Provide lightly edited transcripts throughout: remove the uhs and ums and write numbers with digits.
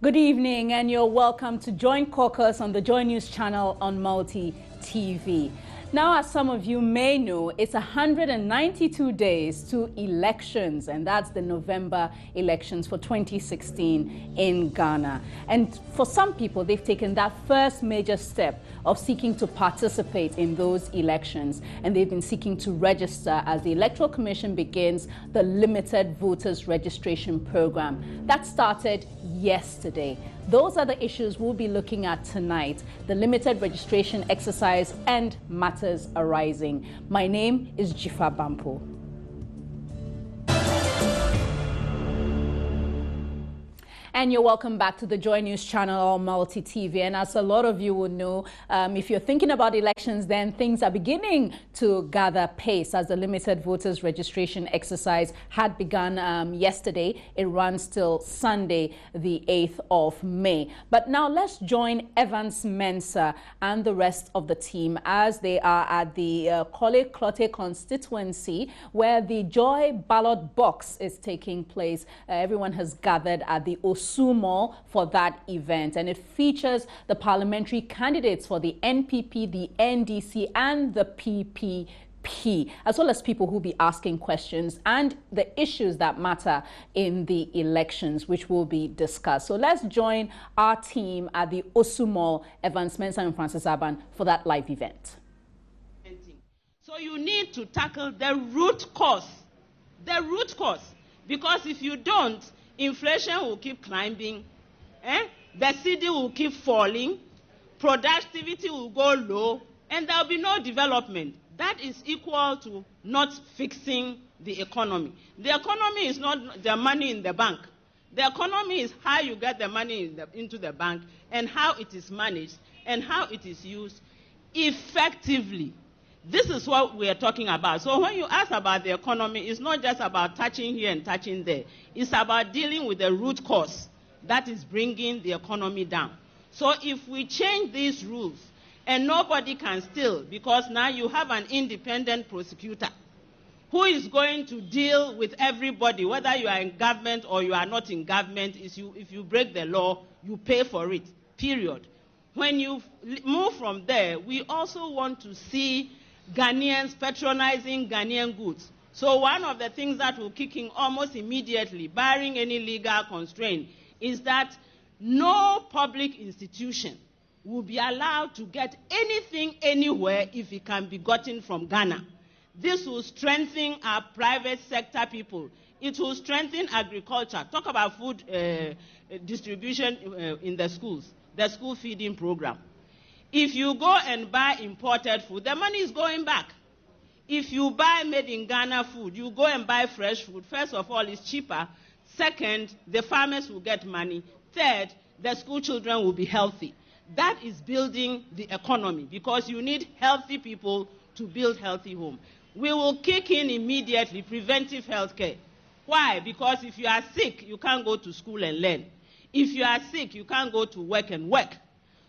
Good evening, and you're welcome to join Caucus on the Joy News channel on Multi TV. Now, as some of you may know, it's 192 days to elections, and that's the November elections for 2016 in Ghana. And for some people, they've taken that first major step of seeking to participate in those elections, and they've been seeking to register as the Electoral Commission begins the limited voters registration program that started yesterday. Those are the issues we'll be looking at tonight: the limited registration exercise and matters arising. My name is Jifa Bampo. And you're welcome back to the Joy News channel on Multi TV. And as a lot of you will know, if you're thinking about elections, then things are beginning to gather pace as the limited voters registration exercise had begun yesterday. It runs till Sunday, the 8th of May. But now let's join Evans Mensah and the rest of the team as they are at the Korle Klottey constituency, where the Joy Ballot box is taking place. Everyone has gathered at the Mall for that event, and it features the parliamentary candidates for the NPP, the NDC, and the PPP, as well as people who will be asking questions and the issues that matter in the elections, which will be discussed. So let's join our team at the Mall, Evans Mensah and Francis Aban, for that live event. So you need to tackle the root cause, because if you don't, inflation will keep climbing, the cedi will keep falling, productivity will go low, and there will be no development. That is equal to not fixing the economy. The economy is not the money in the bank. The economy is how you get the money into the bank, and how it is managed, and how it is used effectively. This is what we are talking about. So when you ask about the economy, it's not just about touching here and touching there. It's about dealing with the root cause that is bringing the economy down. So if we change these rules, and nobody can steal, because now you have an independent prosecutor who is going to deal with everybody, whether you are in government or you are not in government. If you break the law, you pay for it, period. When you move from there, we also want to see Ghanaians patronizing Ghanaian goods. So one of the things that will kick in almost immediately, barring any legal constraint, is that no public institution will be allowed to get anything anywhere if it can be gotten from Ghana. This will strengthen our private sector people. It will strengthen agriculture. Talk about food distribution in the schools, the school feeding program. If you go and buy imported food, the money is going back. If you buy made in Ghana food, you go and buy fresh food. First of all, it's cheaper. Second, the farmers will get money. Third, the school children will be healthy. That is building the economy, because you need healthy people to build healthy homes. We will kick in immediately preventive health care. Why? Because if you are sick, you can't go to school and learn. If you are sick, you can't go to work and work.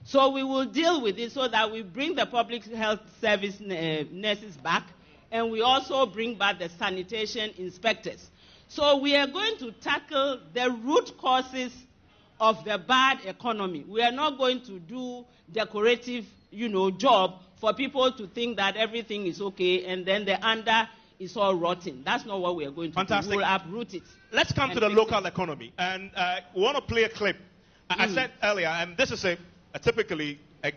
So we will deal with it so that we bring the public health service nurses back, and we also bring back the sanitation inspectors. So we are going to tackle the root causes of the bad economy. We are not going to do decorative, job for people to think that everything is okay and then the under is all rotten. That's not what we are going to do. We will uproot it. Let's come to the local economy. And we want to play a clip. I said earlier, and this is typically a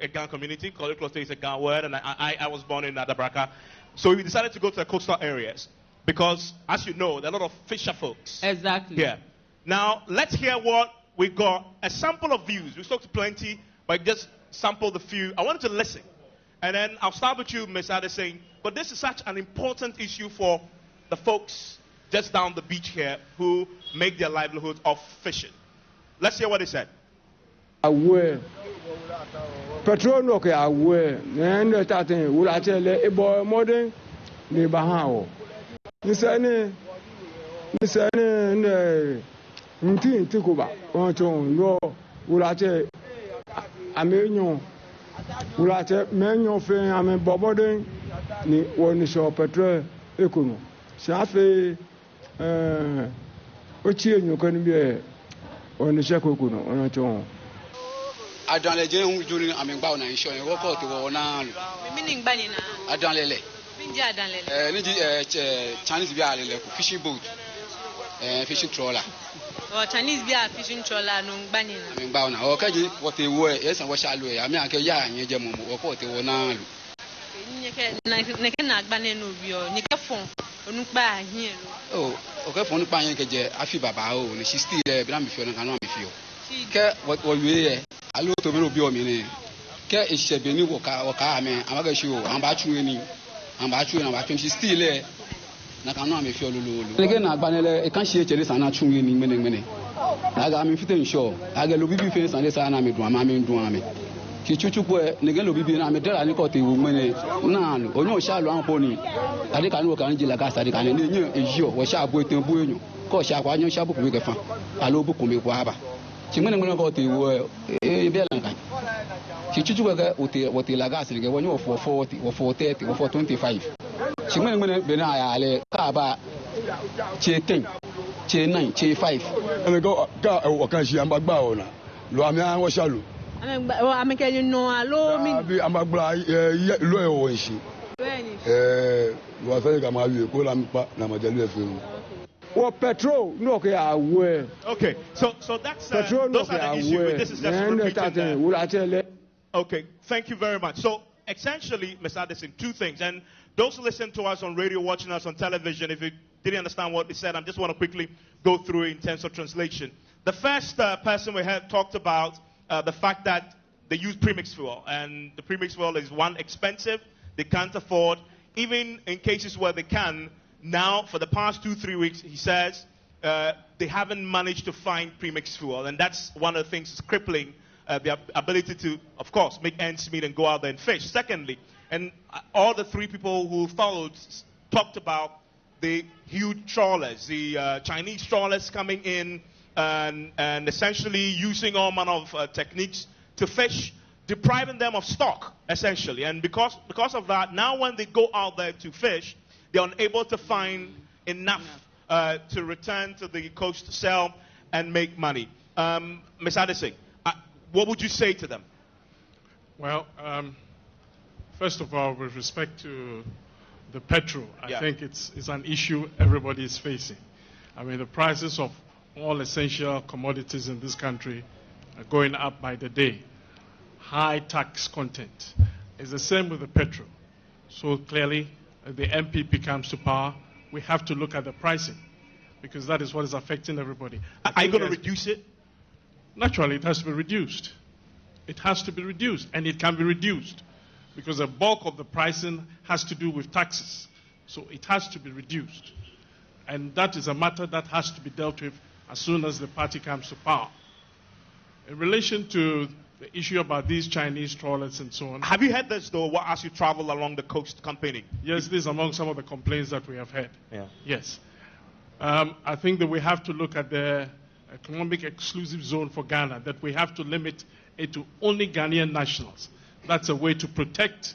Ghana community. Korle Klottey is a Ghana word, and I was born in Adabraka. So we decided to go to the coastal areas because, as you know, there are a lot of fisher folks. Exactly. Here. Now, let's hear what we got. A sample of views. We spoke to plenty, but just sample the few. I wanted to listen. And then I'll start with you, Ms. Adesing. But this is such an important issue for the folks just down the beach here who make their livelihood off fishing. Let's hear what they said. Aware. Petrol no ke aware. Nende taten wula tele ebo modern ni bahao. Nisane ne nti tikuba. Onto no wula te amenyo wula te menyo fe ame boboden ni woni so petrol Shafe ochie nyokan bi on shako kuno on chon Adanle je hu juni amengba na insho en woko te wo na lu meaning bani na adanlele minji adanlele ni Chinese bi alele ku fishing boat fishing trawler Chinese be a fishing trawler no bani na amengba na o kaji wo te wo yes wo sha lu e ami ake ya anye je mo woko te wo na lu ne ke na agbane no bi o ni ke fon onu pa ahin o ke fon pa ahin ke je afi baba o ni 60 le bi na mi fi o na kan mi fi o ke wo we ye alo to mi obi o mi ni ke isebe ni wo ka ame amaga shi o an ba chu ni an ba chu na ba 60 le na kan mi fi o lolo le ke na agbanele e kan shi echere san na chu ni mene aga mi fit ensure aga lo bibi fe san le san na mi dun ama mi dun ami ki chuchupo ne ge lo bibi na mi dera ni ko te wo mene na lo onyo sha lo an po ni ade kan wo kan ji la ka sa de kan ni nyi ejo wo sha bo etan bo enyo ko sha kwa nyo sha bu ku mi ke fa alo bu ku mi kwa ba ti mene ko te wo e be lan kan ti chuchupo ga o te la gas ni ge wo nyo 40 wo 40 wo 25 ti mene be na ya le ka ba che 10 che 9 che 5 ene go ka o kan shi ambagba ona lo ami an wo shalu amekeli no alo mi abi ambagba lo e wo nshi lo fa ga ma wi ko la mi pa na ma je lu e fe wo petrol no ke awe Okay, so that's petrol no those ke are the issues. This is just repeating that. Okay, thank you very much. So essentially, Mr. Addison, two things. And those who listen to us on radio, watching us on television, if you didn't understand what they said, I just want to quickly go through it in terms of translation. The first person we had talked about the fact that they use premix fuel, and the premix fuel is one, expensive, they can't afford, even in cases where they can. Now, for the past 2-3 weeks, he says they haven't managed to find premix fuel, and that's one of the things that's crippling their ability to, of course, make ends meet and go out there and fish. Secondly, and all the three people who followed talked about the huge trawlers, the Chinese trawlers coming in and essentially using all manner of techniques to fish, depriving them of stock, essentially. And because of that, now when they go out there to fish, they're unable to find enough to return to the coast to sell and make money. Ms. Addison, what would you say to them? Well, first of all, with respect to the petrol, I think it's an issue everybody is facing. I mean, the prices of all essential commodities in this country are going up by the day. High tax content. It's the same with the petrol. So clearly, the MPP comes to power, we have to look at the pricing, because that is what is affecting everybody. Are you going to reduce it? Naturally, it has to be reduced. It has to be reduced, and it can be reduced, because the bulk of the pricing has to do with taxes. So it has to be reduced. And that is a matter that has to be dealt with as soon as the party comes to power. In relation to the issue about these Chinese trawlers and so on. Have you heard this, though, as you travel along the coast campaigning? Yes, this is among some of the complaints that we have heard. Yeah. Yes. I think that we have to look at the economic exclusive zone for Ghana, that we have to limit it to only Ghanaian nationals. That's a way to protect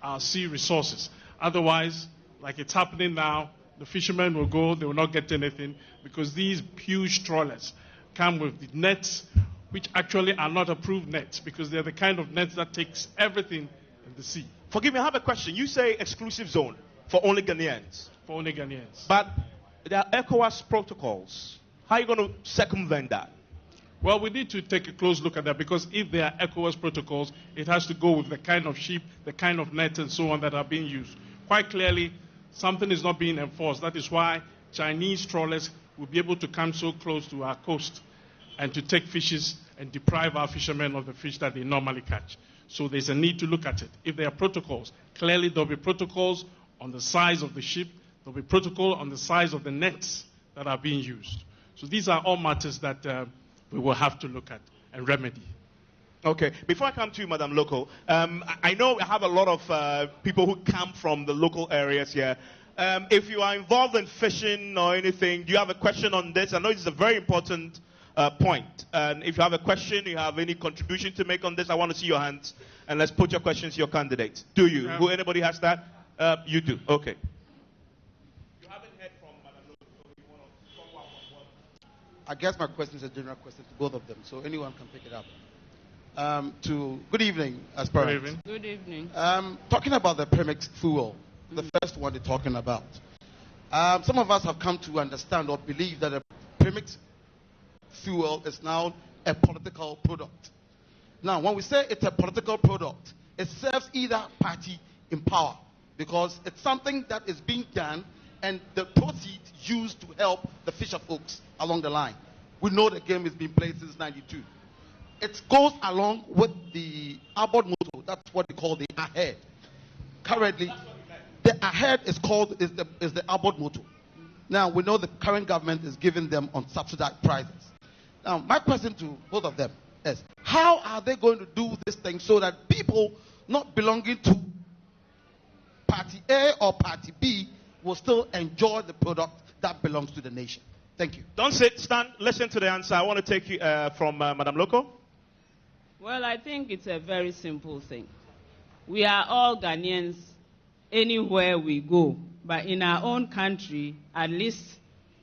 our sea resources. Otherwise, like it's happening now, the fishermen will go, they will not get anything, because these huge trawlers come with nets which actually are not approved nets, because they're the kind of nets that takes everything in the sea. Forgive me, I have a question. You say exclusive zone for only Ghanaians. For only Ghanaians. But there are ECOWAS protocols. How are you going to circumvent that? Well, we need to take a close look at that, because if there are ECOWAS protocols, it has to go with the kind of ship, the kind of nets and so on that are being used. Quite clearly, something is not being enforced. That is why Chinese trawlers will be able to come so close to our coast and to take fishes and deprive our fishermen of the fish that they normally catch. So there's a need to look at it. If there are protocols, clearly there'll be protocols on the size of the ship, there'll be protocol on the size of the nets that are being used. So these are all matters that we will have to look at and remedy. Okay. Before I come to you, Madam Local, I know I have a lot of people who come from the local areas here. If you are involved in fishing or anything, do you have a question on this? I know it's a very important point. And if you have a question, you have any contribution to make on this, I want to see your hands. And let's put your questions to your candidates. Do you? Who, anybody has that? You do. Okay. You haven't heard from Madam Local, so you want to follow up on I guess my question is a general question to both of them, so anyone can pick it up. Good evening, aspirants. Good evening. Good evening. Talking about the premix fuel, the first one they're talking about. Some of us have come to understand or believe that the premix fuel is now a political product. Now, when we say it's a political product, it serves either party in power because it's something that is being done and the proceeds used to help the fisher folks along the line. We know the game has been played since '92. It goes along with the Abbott motto. That's what they call the ahead. Currently, the ahead is the Abbott motto. Now, we know the current government is giving them on subsidized prices. Now, my question to both of them is, how are they going to do this thing so that people not belonging to Party A or Party B will still enjoy the product that belongs to the nation? Thank you. Don't sit, stand, listen to the answer. I want to take you from Madam Loco. Well, I think it's a very simple thing. We are all Ghanaians anywhere we go, but in our own country, at least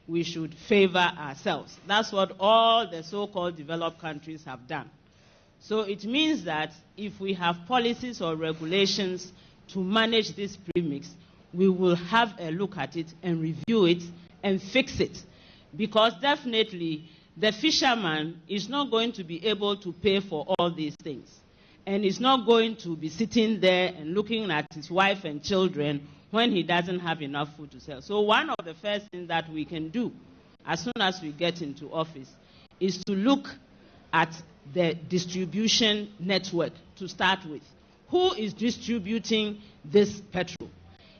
we should favor ourselves. That's what all the so-called developed countries have done. So it means that if we have policies or regulations to manage this premix, we will have a look at it and review it and fix it. Because definitely the fisherman is not going to be able to pay for all these things. And is not going to be sitting there and looking at his wife and children when he doesn't have enough food to sell. So one of the first things that we can do as soon as we get into office is to look at the distribution network to start with. Who is distributing this petrol?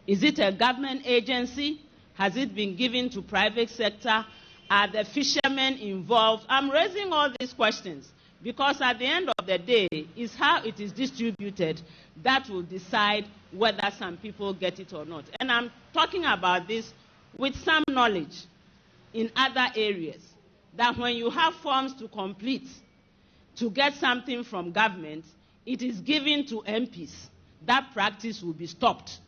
Is it a government agency? Has it been given to private sector? Are the fishermen involved? I'm raising all these questions because at the end of the day, it's how it is distributed that will decide whether some people get it or not. And I'm talking about this with some knowledge in other areas, that when you have forms to complete to get something from government, it is given to MPs. That practice will be stopped.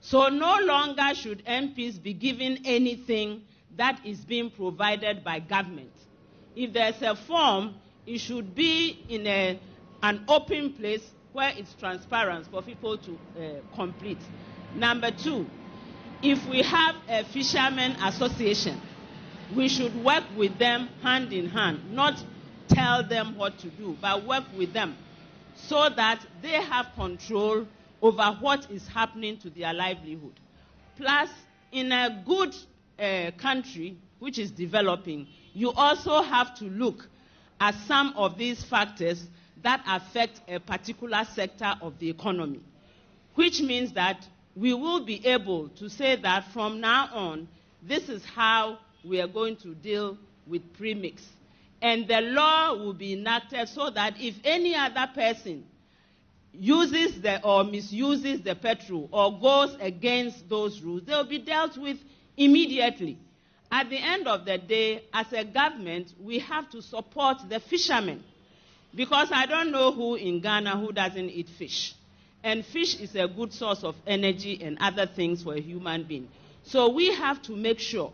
So no longer should MPs be given anything that is being provided by government. If there's a form, it should be in an open place where it's transparent for people to complete. Number two, if we have a fishermen association, we should work with them hand in hand, not tell them what to do, but work with them so that they have control over what is happening to their livelihood. Plus, in a good country which is developing, you also have to look at some of these factors that affect a particular sector of the economy, which means that we will be able to say that from now on, this is how we are going to deal with premix. And the law will be enacted so that if any other person uses or misuses the petrol or goes against those rules, they will be dealt with immediately. At the end of the day, as a government, we have to support the fishermen. Because I don't know who in Ghana who doesn't eat fish. And fish is a good source of energy and other things for a human being. So we have to make sure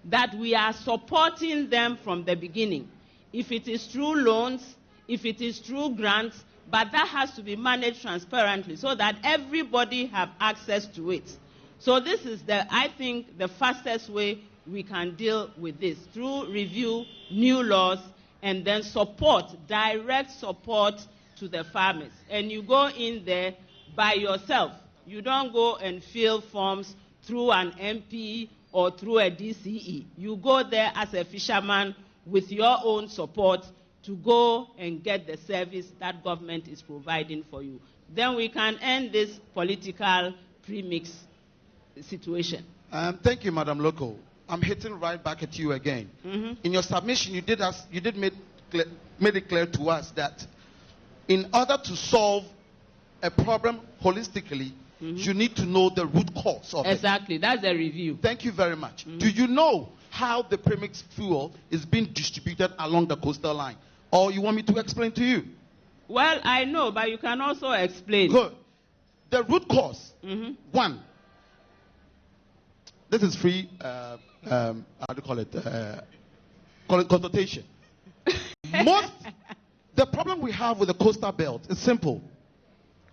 that we are supporting them from the beginning. If it is through loans, if it is through grants, but that has to be managed transparently so that everybody have access to it. So this is, I think, the fastest way we can deal with this, through review, new laws, and then support, direct support to the farmers. And you go in there by yourself. You don't go and fill forms through an MP or through a DCE. You go there as a fisherman with your own support to go and get the service that government is providing for you. Then we can end this political premix situation. Thank you, Madam Loco. I'm hitting right back at you again. Mm-hmm. In your submission, you did made it clear to us that in order to solve a problem holistically, mm-hmm. you need to know the root cause of it. Exactly, that's the review. Thank you very much. Mm-hmm. Do you know how the premix fuel is being distributed along the coastal line? Or you want me to explain to you? Well, I know, but you can also explain. Good. The root cause, mm-hmm. one, this is free, how do you call it? consultation. The problem we have with the coastal belt is simple.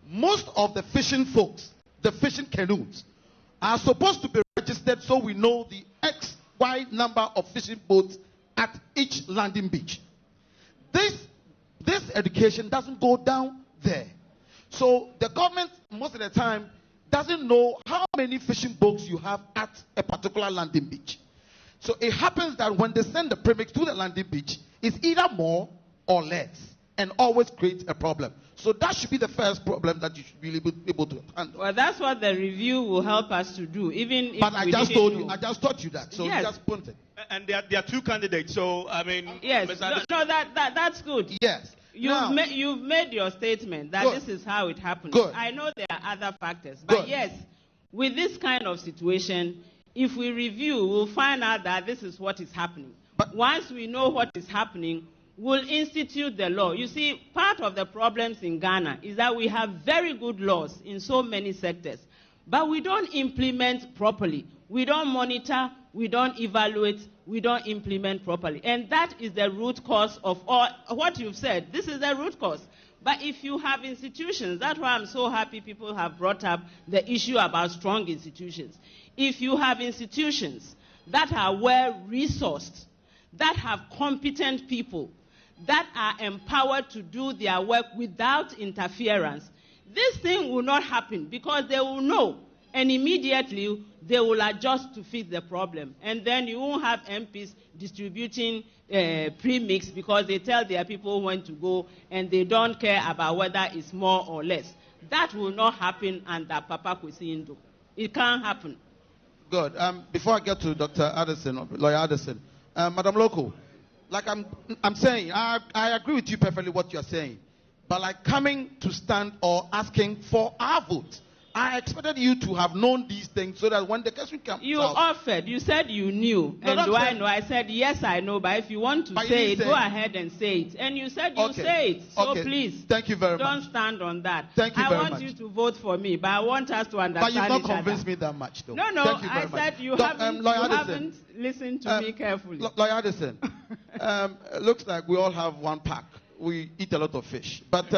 Most of the fishing folks, the fishing canoes, are supposed to be registered so we know the XY number of fishing boats at each landing beach. This education doesn't go down there. So the government, most of the time, doesn't know how many fishing boats you have at a particular landing beach. So it happens that when they send the premix to the landing beach, it's either more or less, and always creates a problem. So that should be the first problem that you should be able to handle. Well, that's what the review will help us to do, even if but I just taught you that, so yes. you just point it. And there are two candidates, so I mean, yes, that's good. Yes. You've made your statement that good. This is how it happens. Good. I know there are other factors, but good. Yes, with this kind of situation, if we review, we'll find out that this is what is happening. But once we know what is happening, we'll institute the law. You see, part of the problems in Ghana is that we have very good laws in so many sectors, but we don't implement properly. We don't monitor, we don't evaluate, we don't implement properly. And that is the root cause of all what you've said. This is the root cause. But if you have institutions, that's why I'm so happy people have brought up the issue about strong institutions. If you have institutions that are well-resourced, that have competent people, that are empowered to do their work without interference, this thing will not happen because they will know, and immediately they will adjust to fit the problem. And then you won't have MPs distributing premix because they tell their people when to go and they don't care about whether it's more or less. That will not happen under Papa Kwesi Ndu. It can't happen. Good. Before I get to Dr. Addison, Lawyer Addison, Madam Loco, like I'm saying, I agree with you perfectly what you're saying. But like coming to stand or asking for our vote, I expected you to have known these things so that when the question comes you offered. You said you knew. No, and do I know? I said, yes, I know. But if you want to say it, go ahead and say it. And you said you say it. So please. Thank you very much. Don't stand on that. Thank you very much. I want you to vote for me, but I want us to understand But you've not convinced me that much, though. No, I said you haven't listened to me carefully. Lawyer Addison, looks like we all have one pack. We eat a lot of fish. But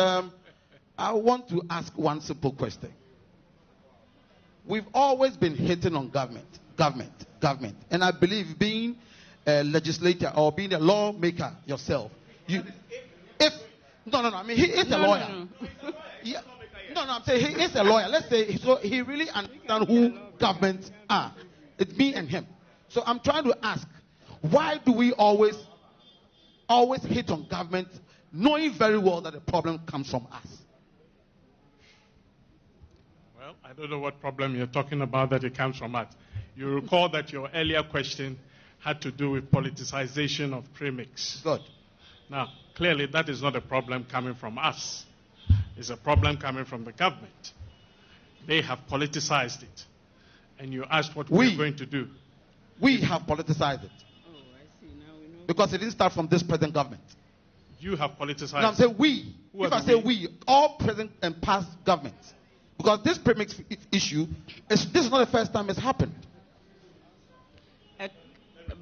I want to ask one simple question. We've always been hitting on government. And I believe being a legislator or being a lawmaker yourself, I mean, he is a lawyer. Yeah. I'm saying he is a lawyer. Let's say, so he really understands who governments are. It's me and him. So I'm trying to ask, why do we always hit on government, knowing very well that the problem comes from us? Well, I don't know what problem you're talking about that it comes from us. You recall that your earlier question had to do with politicization of premix. Good. Now, clearly that is not a problem coming from us. It's a problem coming from the government. They have politicized it. And you asked what we're going to do. We have politicized it. Oh, I see. Now we know. Because it didn't start from this present government. You have politicized it. No, I'm saying we. If I say we, all present and past governments. Because this premix issue, this is not the first time it's happened.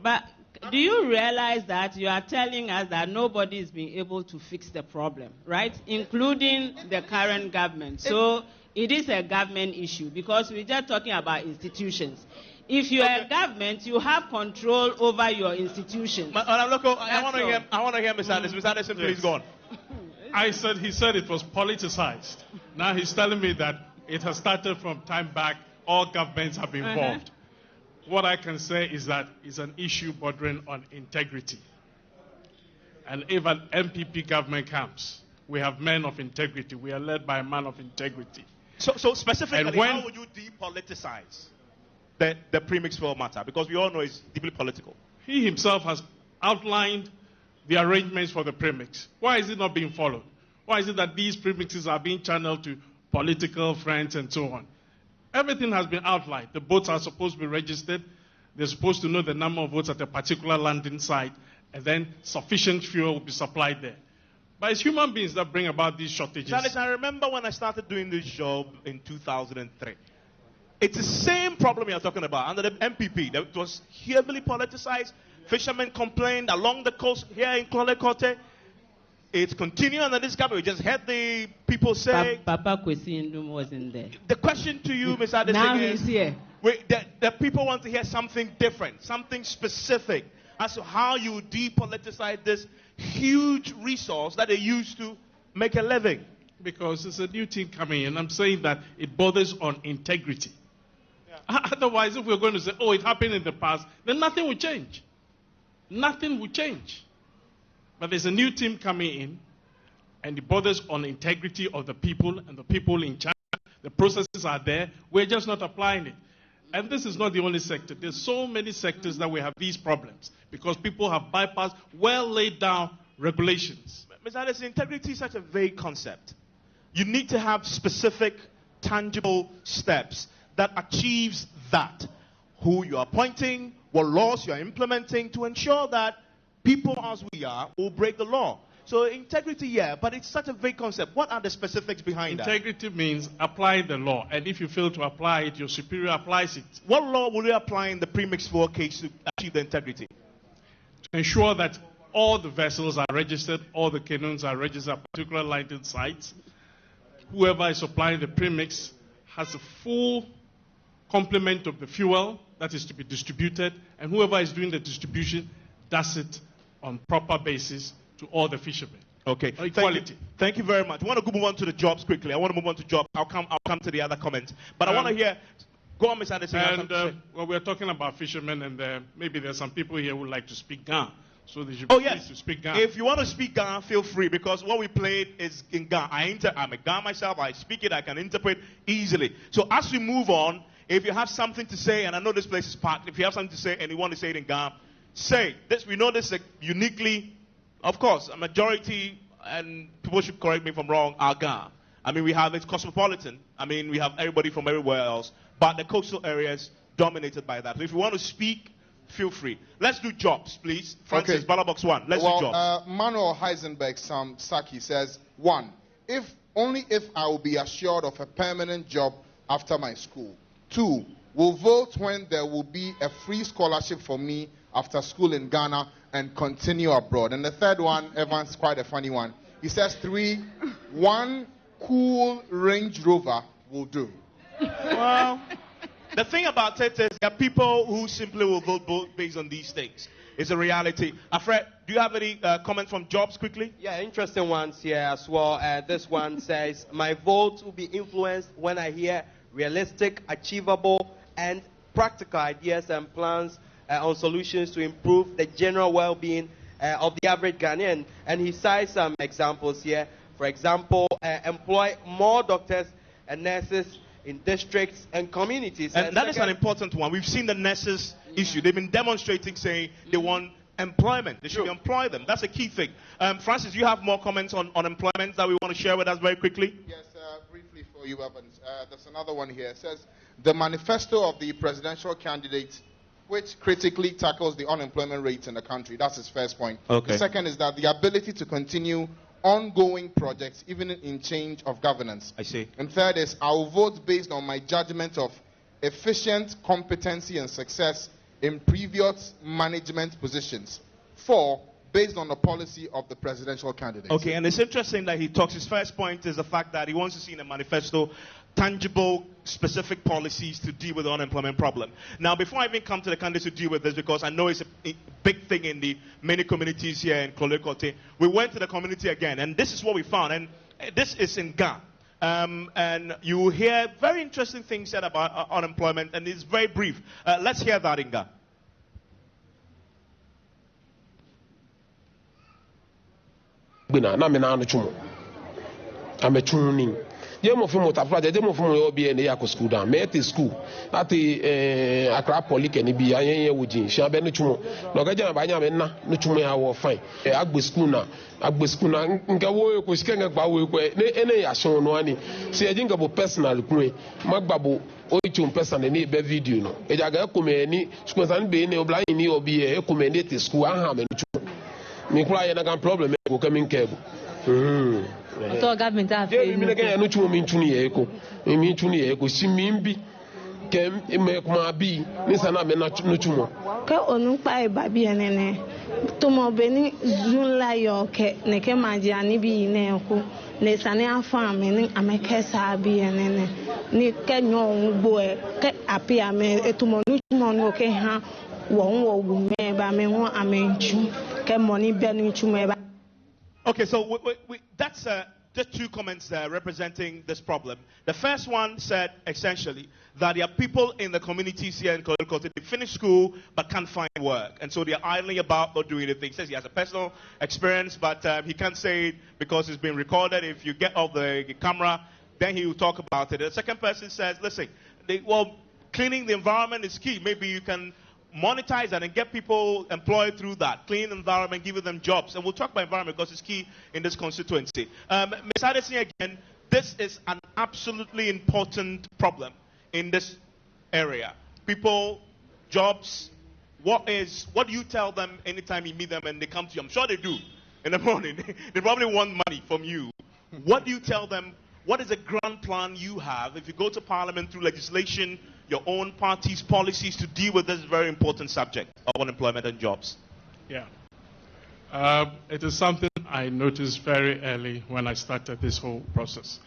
But do you realize that you are telling us that nobody is being able to fix the problem, right? Including the current government. So it is a government issue because we're just talking about institutions. If you are a government, you have control over your institutions. I want to hear Ms. Addison. Ms. Addison, please go on. He said it was politicized. Now he's telling me that it has started from time back. All governments have been involved. What I can say is that it's an issue bordering on integrity. And if an MPP government comes, we have men of integrity. We are led by a man of integrity. So specifically, how would you depoliticize the premix fuel matter? Because we all know it's deeply political. He himself has outlined the arrangements for the premix. Why is it not being followed? Why is it that these premixes are being channeled to political friends and so on? Everything has been outlined. The boats are supposed to be registered. They're supposed to know the number of votes at a particular landing site, and then sufficient fuel will be supplied there. But it's human beings that bring about these shortages. I remember when I started doing this job in 2003. It's the same problem you're talking about under the MPP. That was heavily politicized. Fishermen complained along the coast here in Klottey. It's continuing under this government. We just had the people say. Papa Kwesi wasn't there. The question to you, Ms. Adesina, now he's here. The people want to hear something different, something specific as to how you depoliticize this huge resource that they use to make a living. Because it's a new team coming in. I'm saying that it borders on integrity. Yeah. Otherwise, if we're going to say, oh, it happened in the past, then nothing will change. Nothing will change. But there's a new team coming in, and it borders on integrity of the people and the people in charge. The processes are there. We're just not applying it. And this is not the only sector. There's so many sectors that we have these problems because people have bypassed well laid down regulations. Ms. Addison, integrity is such a vague concept. You need to have specific, tangible steps that achieves that. Who you are appointing, what laws you are implementing to ensure that people as we are will break the law. So integrity, yeah, but it's such a vague concept. What are the specifics behind that? Integrity means apply the law. And if you fail to apply it, your superior applies it. What law will you apply in the premix 4 case to achieve the integrity? To ensure that all the vessels are registered, all the canoes are registered at particular lighted sites. Whoever is supplying the premix has a full complement of the fuel that is to be distributed, and whoever is doing the distribution does it on proper basis to all the fishermen. Okay. Equality. Thank you very much. I want to move on to the jobs quickly. I want to move on to jobs. I'll come to the other comments. But I want to hear. Go on, Ms. Anderson. And well, we're talking about fishermen, and maybe there's some people here who would like to speak Ga. So they should yes. To speak Ga. If you want to speak Ga, feel free, because what we played is in Ga. I'm a Ga myself. I speak it. I can interpret easily. So as we move on, if you have something to say, and I know this place is packed, if you have something to say and you want to say it in Ga, say this. We know this is uniquely, of course, a majority, and people should correct me if I'm wrong, are Ga. I mean, we have it's cosmopolitan. I mean, we have everybody from everywhere else, but the coastal areas dominated by that. So if you want to speak, feel free. Let's do jobs, please. Francis, okay. Ballot box 1. Let's do jobs. Manuel Heisenberg Saki says, 1. Only if I will be assured of a permanent job after my school. 2. Will vote when there will be a free scholarship for me after school in Ghana and continue abroad. And the third one, Evans, quite a funny one. He says 3. 1 cool Range Rover will do. Well, the thing about it is that people who simply will vote based on these things. It's a reality. Alfred, do you have any comments from jobs quickly? Yeah, interesting ones here as well. This one says, my vote will be influenced when I hear realistic, achievable, and practical ideas and plans on solutions to improve the general well-being of the average Ghanaian. And he cites some examples here. For example, employ more doctors and nurses in districts and communities. And that is an important one. We've seen the nurses issue. They've been demonstrating, saying they want employment. They should employ them. That's a key thing. Francis, you have more comments on employment that we want to share with us very quickly? Yes, briefly for you, Evans. There's another one here. It says, the manifesto of the presidential candidate, which critically tackles the unemployment rate in the country. That's his first point. Okay. The second is that the ability to continue ongoing projects, even in change of governance. I see. And third is, I will vote based on my judgment of efficient competency and success in previous management positions. 4, based on the policy of the presidential candidate. Okay, and it's interesting that he talks. His first point is the fact that he wants to see in the manifesto tangible, specific policies to deal with the unemployment problem. Now, before I even come to the candidates to deal with this, because I know it's a big thing in the many communities here in Klottey, we went to the community again, and this is what we found, and this is in Ga. And you will hear very interesting things said about unemployment, and it's very brief. Let's hear that in Ga. I'm a tuning. Demo from Motafra, demo from Obi and Yako school down. Met school at the Accra Polyc and Ibi, Wujin, Shabenuchumo, Nogajan Banyamena, Nuchumea or fine. Agbuscuna, Ngawo, Kuskanga Bawu, any Ashon one. See, I think about personal, Magbabu, Oichum person, and be video. Ejaga Kumeni, Squazan Bene, Oblini, or be a commended school, I have a Nikolai and a problem coming cable. Government have kem me kuma bi ni sana me na chumo ka onu pa e ba bi enene to mo be ni zun la yo ke ne ke maji ani bi ne ko ne sane afa me ni ameke sa bi enene ni ke nyo ngbo e ke api ame etumo nu chumo no ke ha wo wu me ba me ho amenchu ke money be ni chumo e ba. Okay, so that's just two comments there representing this problem. The first one said essentially that there are people in the communities here in Klottey, they finish school but can't find work. And so they're idling about, not doing anything. He says he has a personal experience, but he can't say it because it's been recorded. If you get off the camera, then he will talk about it. The second person says, listen, cleaning the environment is key. Maybe you can monetize that and get people employed through that. Clean environment, giving them jobs. And we'll talk about environment because it's key in this constituency. Ms. Addison, again, this is an absolutely important problem in this area. People, jobs, what do you tell them anytime you meet them and they come to you? I'm sure they do in the morning. They probably want money from you. What do you tell them? What is a grand plan you have if you go to Parliament through legislation, your own party's policies to deal with this very important subject of unemployment and jobs? Yeah. It is something I noticed very early when I started this whole process,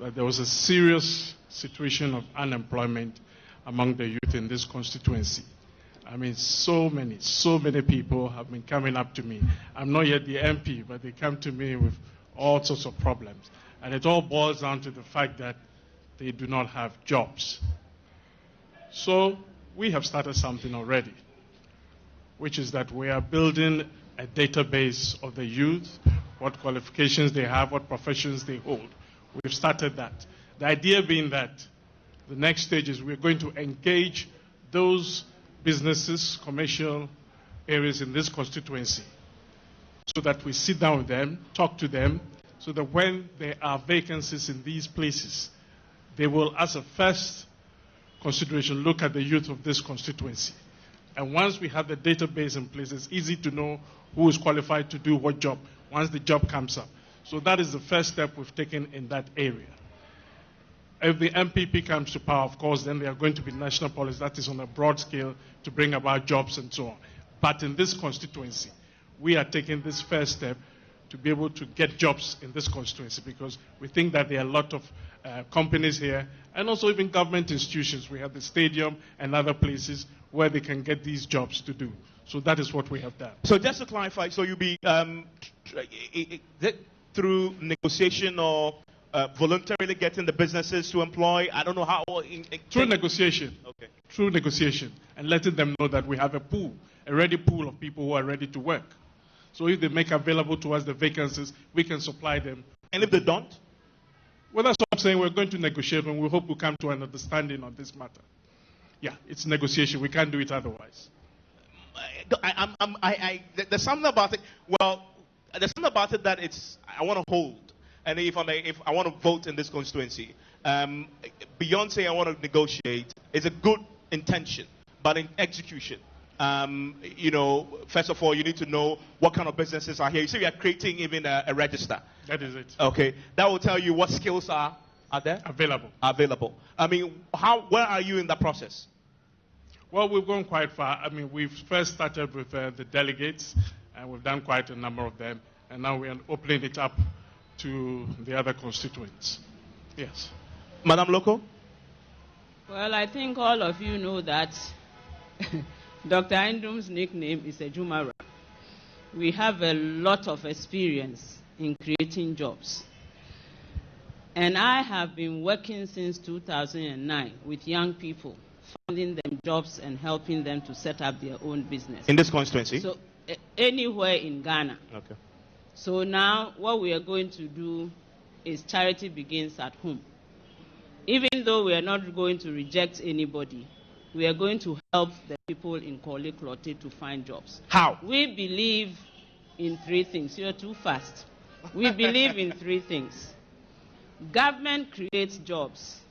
that there was a serious situation of unemployment among the youth in this constituency. I mean, so many people have been coming up to me. I'm not yet the MP, but they come to me with all sorts of problems. And it all boils down to the fact that they do not have jobs. So we have started something already, which is that we are building a database of the youth, what qualifications they have, what professions they hold. We've started that. The idea being that the next stage is we're going to engage those businesses, commercial areas in this constituency, so that we sit down with them, talk to them, so that when there are vacancies in these places, they will, as a first consideration, look at the youth of this constituency. And once we have the database in place, it's easy to know who is qualified to do what job once the job comes up. So that is the first step we've taken in that area. If the MPP comes to power, of course, then there are going to be national policies that is on a broad scale to bring about jobs and so on. But in this constituency, we are taking this first step to be able to get jobs in this constituency because we think that there are a lot of companies here and also even government institutions. We have the stadium and other places where they can get these jobs to do. So that is what we have done. So just to clarify, so you'll be through negotiation or voluntarily getting the businesses to employ, I don't know how. Through negotiation. Okay. Through negotiation and letting them know that we have a pool, a ready pool of people who are ready to work. So if they make available to us the vacancies, we can supply them. And if they don't? Well, that's what I'm saying. We're going to negotiate and we hope we come to an understanding on this matter. Yeah, it's negotiation. We can't do it otherwise. There's something about it. Well, there's something about it that I want to hold. And if I want to vote in this constituency, beyond saying I want to negotiate, it's a good intention. But in execution, first of all, you need to know what kind of businesses are here. You see, we are creating even a register. That is it. Okay. That will tell you what skills are there? Available. I mean, where are you in that process? Well, we've gone quite far. I mean, we've first started with the delegates, and we've done quite a number of them. And now we are opening it up to the other constituents. Yes. Madam Loco? Well, I think all of you know that Dr. Indum's nickname is Ejumara. We have a lot of experience in creating jobs. And I have been working since 2009 with young people, finding them jobs and helping them to set up their own business. In this constituency? So, anywhere in Ghana. Okay. So now what we are going to do is charity begins at home. Even though we are not going to reject anybody, we are going to help the people in Korle Klottey to find jobs. How? We believe in three things. You're too fast. We believe in three things. Government creates jobs.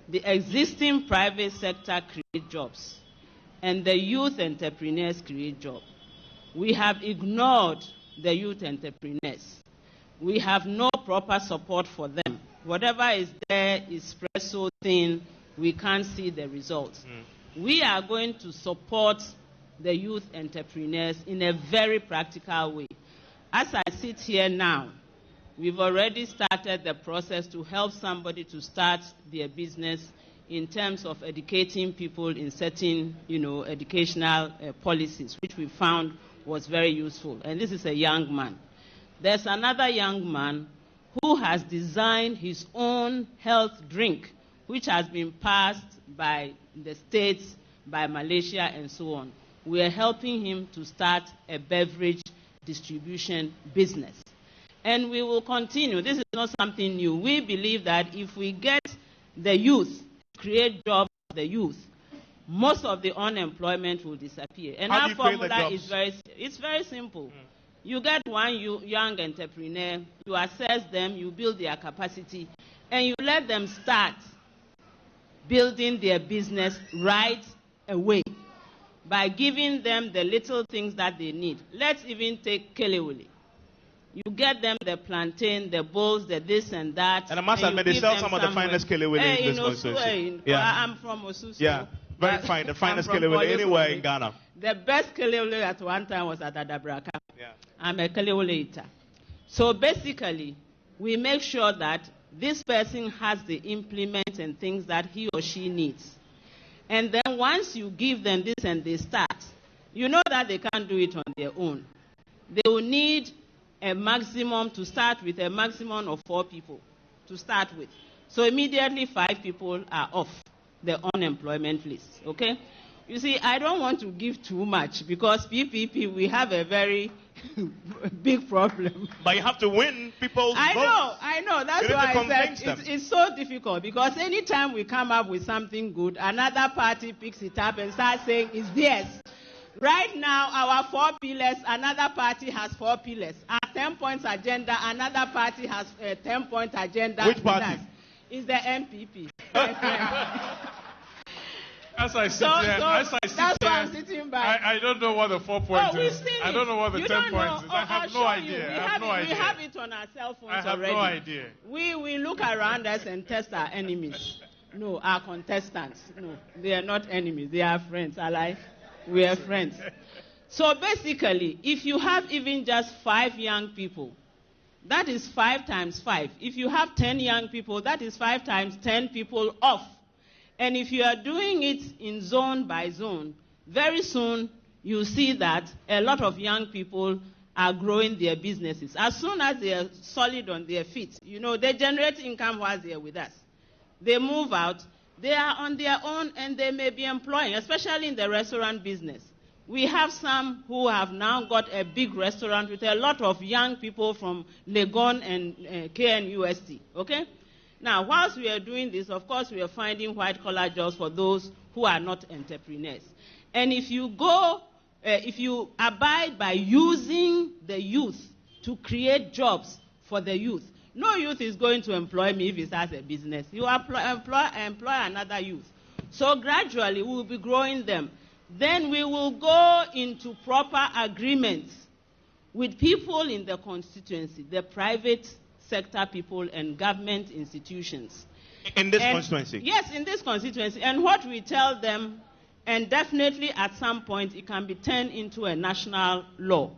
The existing private sector creates jobs. And the youth entrepreneurs create jobs. We have ignored the youth entrepreneurs. We have no proper support for them. Whatever is there is spread so thin we can't see the results. We are going to support the youth entrepreneurs in a very practical way. As I sit here now, we've already started the process to help somebody to start their business in terms of educating people in certain, educational policies, which we found was very useful. And this is a young man. There's another young man who has designed his own health drink, which has been passed by the states, by Malaysia, and so on. We are helping him to start a beverage distribution business. And we will continue. This is not something new. We believe that if we get the youth, create jobs for the youth, most of the unemployment will disappear. And our formula is very simple. You get one young entrepreneur, you assess them, you build their capacity, and you let them start building their business right away by giving them the little things that they need. Let's even take Kelewele. You get them the plantain, the bowls, the this and that. And I must admit, they sell some of the finest Kelewele in this constituency. I'm from Osusu. Yeah, very fine. The finest Kelewele anywhere in Ghana. The best Kelewele at one time was at Adabraka. Yeah. I'm a Kelewele eater. So basically, we make sure that this person has the implements and things that he or she needs. And then once you give them this and they start, you know that they can't do it on their own. They will need a maximum to start with, a maximum of 4 people to start with. So immediately 5 people are off the unemployment list, okay? You see, I don't want to give too much because PPP, we have a very big problem. But you have to win people's votes. I know. That's why I said it's so difficult because anytime we come up with something good, another party picks it up and starts saying it's theirs. Right now, our 4 pillars, another party has 4 pillars. Our 10 points agenda, another party has a 10-point agenda. Which party? It's the MPP. As I sit here, I'm sitting by. I don't know what the 4 points is. I don't know what the 10 points is. I have no idea. We have it on our cell phones already. I have no idea. We look around us and test our enemies. No, our contestants. No, they are not enemies. They are friends. We are friends. So basically, if you have even just 5 young people, that is 5 times 5. If you have 10 young people, that is 5 times 10 people off. And if you are doing it in zone by zone, very soon you see that a lot of young people are growing their businesses. As soon as they are solid on their feet, they generate income while they are with us. They move out, they are on their own, and they may be employing, especially in the restaurant business. We have some who have now got a big restaurant with a lot of young people from Legon and KNUST, okay? Now, whilst we are doing this, of course, we are finding white-collar jobs for those who are not entrepreneurs. And if you abide by using the youth to create jobs for the youth, no youth is going to employ me if he starts a business. You employ another youth. So gradually, we will be growing them. Then we will go into proper agreements with people in the constituency, the private sector people and government institutions. In this constituency? Yes, in this constituency. And what we tell them, and definitely at some point it can be turned into a national law,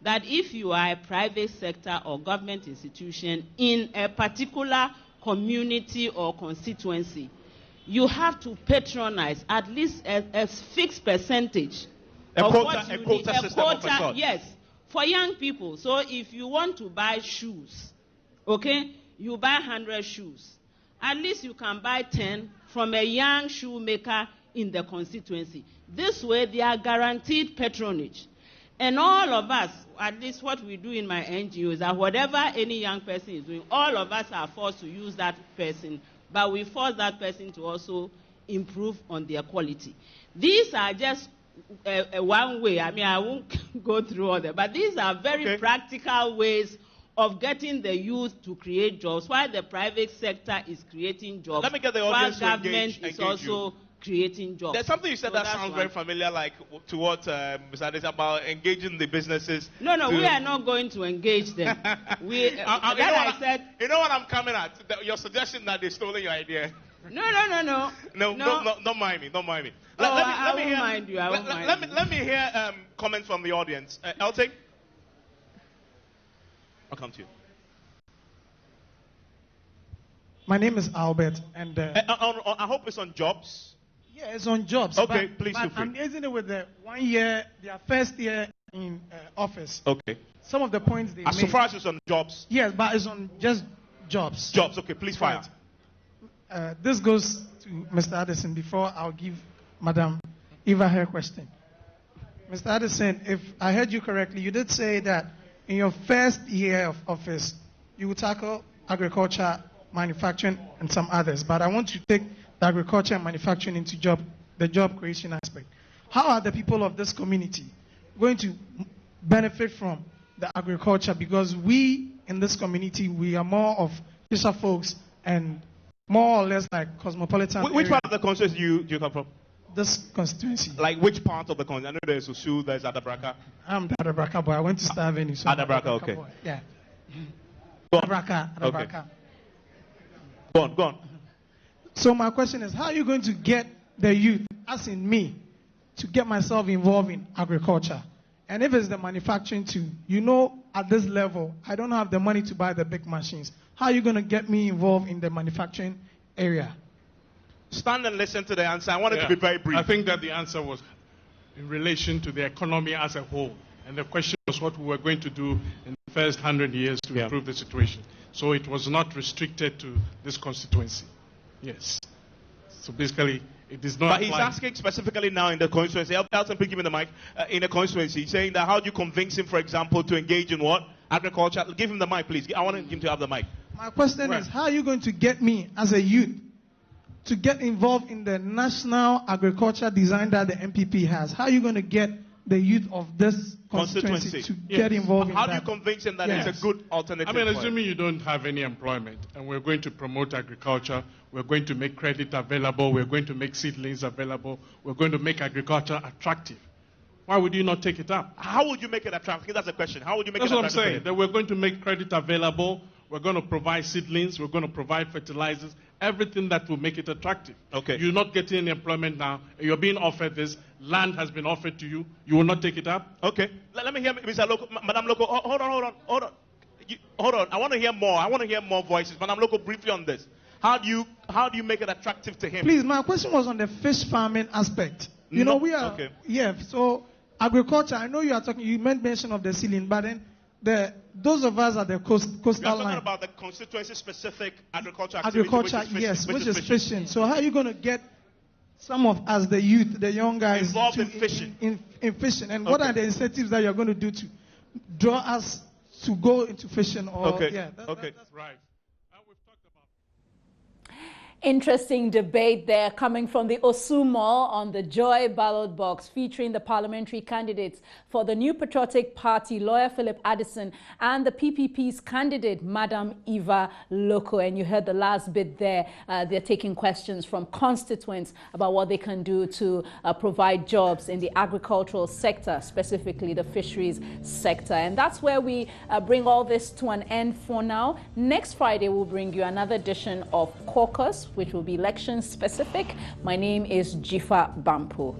that if you are a private sector or government institution in a particular community or constituency, you have to patronize at least a fixed percentage. A quota system of a sort. Yes, for young people. So if you want to buy shoes, okay, you buy 100 shoes. At least you can buy 10 from a young shoemaker in the constituency. This way, they are guaranteed patronage. And all of us, at least what we do in my NGO, is that whatever any young person is doing, all of us are forced to use that person, but we force that person to also improve on their quality. These are just one way. I mean, I won't go through all that, but these are very practical ways of getting the youth to create jobs, while the private sector is creating jobs. Let me get the audience while to government is also creating jobs. There's something you said that sounds very familiar, like to what Mr. Adis, about engaging the businesses. No, we are not going to engage them. You know what I'm coming at? Your suggestion that they've stolen your idea. No. Don't mind me. Don't mind me. I won't mind you. Let me hear comments from the audience. Elting? I'll come to you. My name is Albert, and I hope it's on jobs. Yeah, it's on jobs. Okay, please feel free. I'm using it with the 1 year, their first year in office. Okay. Some of the points they As made. far as it's on jobs. Yes, but it's on just jobs. Jobs. Okay, please fire. This goes to Mr. Addison before I'll give Madam Eva her question. Mr. Addison, if I heard you correctly, you did say that in your first year of office, you will tackle agriculture, manufacturing, and some others. But I want to take the agriculture and manufacturing into the job creation aspect. How are the people of this community going to benefit from the agriculture? Because we in this community, we are more of fisher folks and more or less like cosmopolitan. Which part of the constituency do you come from? This constituency. Like which part of the constituency? I know there's Usu, there's Adabraka. I'm the Adabraka boy. I went to Star Avenue. So Adabraka, okay. Boy. Yeah. Adabraka. Okay. Go on. So my question is, how are you going to get the youth, as in me, to get myself involved in agriculture? And if it's the manufacturing too, at this level, I don't have the money to buy the big machines. How are you going to get me involved in the manufacturing area? Stand and listen to the answer. I want it to be very brief. I think that the answer was in relation to the economy as a whole. And the question was what we were going to do in the first 100 years to improve the situation. So it was not restricted to this constituency. Yes. So basically, it is not. But he's asking specifically now in the constituency. Elton, please give me the mic. In the constituency, he's saying that how do you convince him, for example, to engage in what? Agriculture. Give him the mic, please. I want him to have the mic. My question is, how are you going to get me as a youth to get involved in the national agriculture design that the MPP has? How are you going to get the youth of this constituency to get involved in that? How do you convince him that it's a good alternative? I mean, assuming you don't have any employment, and we're going to promote agriculture, we're going to make credit available, we're going to make seedlings available, we're going to make agriculture attractive. Why would you not take it up? How would you make it attractive? That's the question. How would you make it attractive? That's what I'm saying. That we're going to make credit available, we're going to provide seedlings, we're going to provide fertilizers, everything that will make it attractive. Okay. You're not getting any employment now. You're being offered this. Land has been offered to you. You will not take it up? Okay. Let me hear Mr. Loco. Madam Loco, hold on. Hold on. I want to hear more. I want to hear more voices. Madam Loco, briefly on this. How do you make it attractive to him? Please, my question was on the fish farming aspect. We are, okay. Yeah, so agriculture, I know you made mention of the ceiling, but then those of us at the coastal line. You're talking about the constituency-specific agriculture activity, agriculture, which is fishing. So how are you going to get some of us, the youth, the young guys, involved in fishing? In fishing, and what are the incentives that you're going to do to draw us to go into fishing? Okay. That's right. Interesting debate there coming from the Osumo on the Joy ballot box featuring the parliamentary candidates for the New Patriotic Party, lawyer Philip Addison, and the PPP's candidate, Madam Eva Loco. And you heard the last bit there. They're taking questions from constituents about what they can do to provide jobs in the agricultural sector, specifically the fisheries sector. And that's where we bring all this to an end for now. Next Friday, we'll bring you another edition of Caucus, which will be election specific. My name is Jifa Bampo.